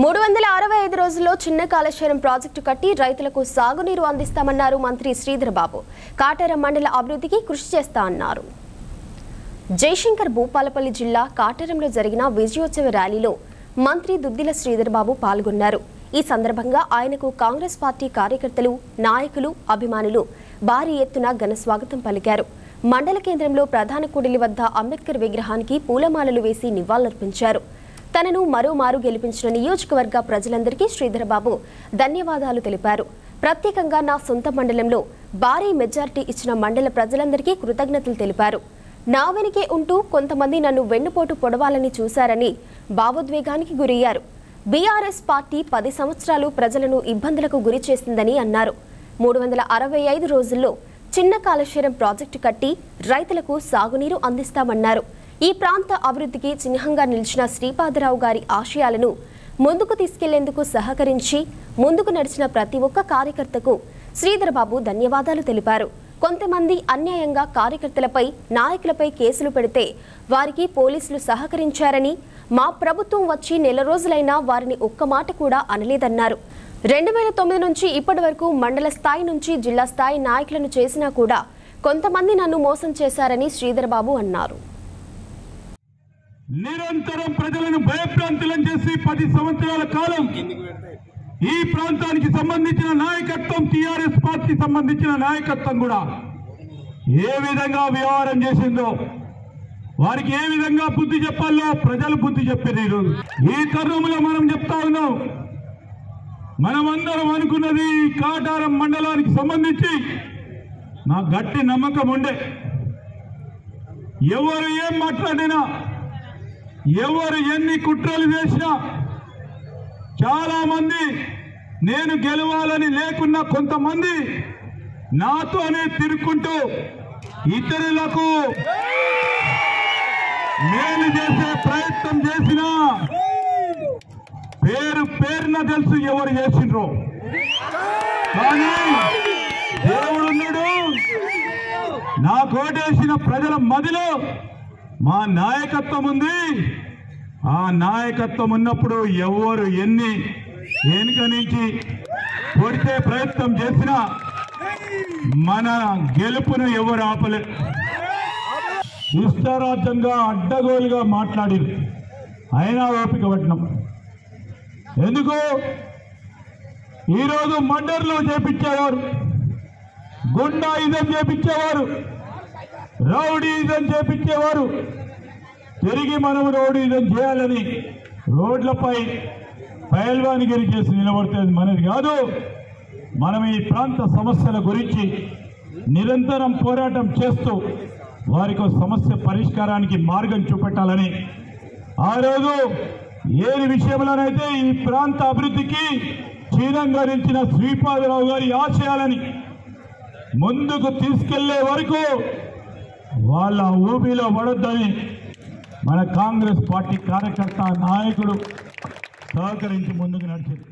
365 రోజుల్లో చిన్న కాళేశ్వరం ప్రాజెక్టు కట్టి రైతులకు సాగునీరు అందిస్తామన్నారు మంత్రి శ్రీధర్ బాబు. కాటేరం మండల అభివృద్ధికి కృషి చేస్తా అన్నారు. జయశంకర్ భూపాలపల్లి జిల్లా కాటేరంలో జరిగిన విజయోత్సవ ర్యాలీలో మంత్రి దుద్దిల శ్రీధర్ బాబు పాల్గొన్నారు. ఈ సందర్భంగా ఆయనకు కాంగ్రెస్ పార్టీ కార్యకర్తలు, నాయకులు, అభిమానులు భారీ ఎత్తున ఘన స్వాగతం పలికారు. మండల కేంద్రంలో ప్రధాన కూడలి వద్ద అంబేద్కర్ విగ్రహానికి పూలమాలలు వేసి నివాళులర్పించారు. తనను మరోమారు గెలిపించిన నియోజకవర్గ ప్రజలందరికీ శ్రీధర్ బాబు ధన్యవాదాలు తెలిపారు. ప్రత్యేకంగా నా సొంత మండలంలో భారీ మెజారిటీ ఇచ్చిన మండల ప్రజలందరికీ కృతజ్ఞతలు తెలిపారు. నా వెనుకే ఉంటూ కొంతమంది నన్ను వెన్నుపోటు పొడవాలని చూశారని భావోద్వేగానికి గురయ్యారు. బీఆర్ఎస్ పార్టీ 10 సంవత్సరాలు ప్రజలను ఇబ్బందులకు గురి చేసిందని అన్నారు. 365 రోజుల్లో చిన్న కాళేశ్వరం ప్రాజెక్టు కట్టి రైతులకు సాగునీరు అందిస్తామన్నారు. ఈ ప్రాంత అభివృద్ధికి చిహ్నంగా నిలిచిన శ్రీపాదరావు గారి ఆశయాలను ముందుకు తీసుకెళ్లేందుకు సహకరించి ముందుకు నడిచిన ప్రతి ఒక్క కార్యకర్తకు శ్రీధర్ బాబు ధన్యవాదాలు తెలిపారు. కొంతమంది అన్యాయంగా కార్యకర్తలపై, నాయకులపై కేసులు పెడితే వారికి పోలీసులు సహకరించారని, మా ప్రభుత్వం వచ్చి నెల రోజులైనా వారిని ఒక్క మాట కూడా అనలేదన్నారు. 2009 నుంచి ఇప్పటి వరకు మండల స్థాయి నుంచి జిల్లా స్థాయి నాయకులను చేసినా కూడా కొంతమంది నన్ను మోసం చేశారని శ్రీధర్ బాబు అన్నారు. నిరంతరం ప్రజలను భయభ్రాంతులను చేసి 10 సంవత్సరాల కాలం ఈ ప్రాంతానికి సంబంధించిన నాయకత్వం, టీఆర్ఎస్ పార్టీ సంబంధించిన నాయకత్వం కూడా ఏ విధంగా వ్యవహారం చేసిందో, వారికి ఏ విధంగా బుద్ధి చెప్పాలో ప్రజలు బుద్ధి చెప్పారు. ఈరోజు ఈ తరుణంలో మనం చెప్తా ఉన్నాం, మనమందరం అనుకున్నది కాటారం మండలానికి సంబంధించి నా గట్టి నమ్మకం ఉండే, ఎవరు ఏం మాట్లాడినా, ఎవరు ఎన్ని కుట్రలు చేసినా, చాలా మంది నేను గెలవాలని లేకున్నా కొంతమంది నాతోనే తిరుక్కుంటూ ఇతరులకు మేలు చేసే ప్రయత్నం చేసినా పేరున తెలుసు ఎవరు చేసిండ్రో. కానీ దేవుడున్నాడు, నా కోటేసిన ప్రజల మదిలో మా నాయకత్వం ఉంది. ఆ నాయకత్వం ఉన్నప్పుడు ఎవరు ఎన్ని వెనుక నుంచి కొడితే ప్రయత్నం చేసినా మన గెలుపును ఎవరు ఆపలేదు. ఇష్టారాజ్యంగా అడ్డగోలుగా మాట్లాడి అయినా ఓపిక పట్టినాం. ఎందుకు? ఈరోజు మర్డర్లు చేపించేవారు, గుండాయిజం చేపించేవారు, రౌడీజం చేపించేవారు తిరిగి మనం రౌడీజం చేయాలని రోడ్లపై పైల్వానిగిరి చేసి నిలబడితే మనది కాదు. మనం ఈ ప్రాంత సమస్యల గురించి నిరంతరం పోరాటం చేస్తూ వారికి సమస్య పరిష్కారానికి మార్గం చూపెట్టాలని, ఆ రోజు ఏది విషయంలోనైతే ఈ ప్రాంత అభివృద్ధికి చిహ్నంగా నిలిచిన శ్రీపాదరావు గారి ఆశయాలని ముందుకు తీసుకెళ్లే వరకు వాళ్ళ ఊబిలో పడొద్దని మన కాంగ్రెస్ పార్టీ కార్యకర్త, నాయకుడు సహకరించి ముందుకు నడిచింది.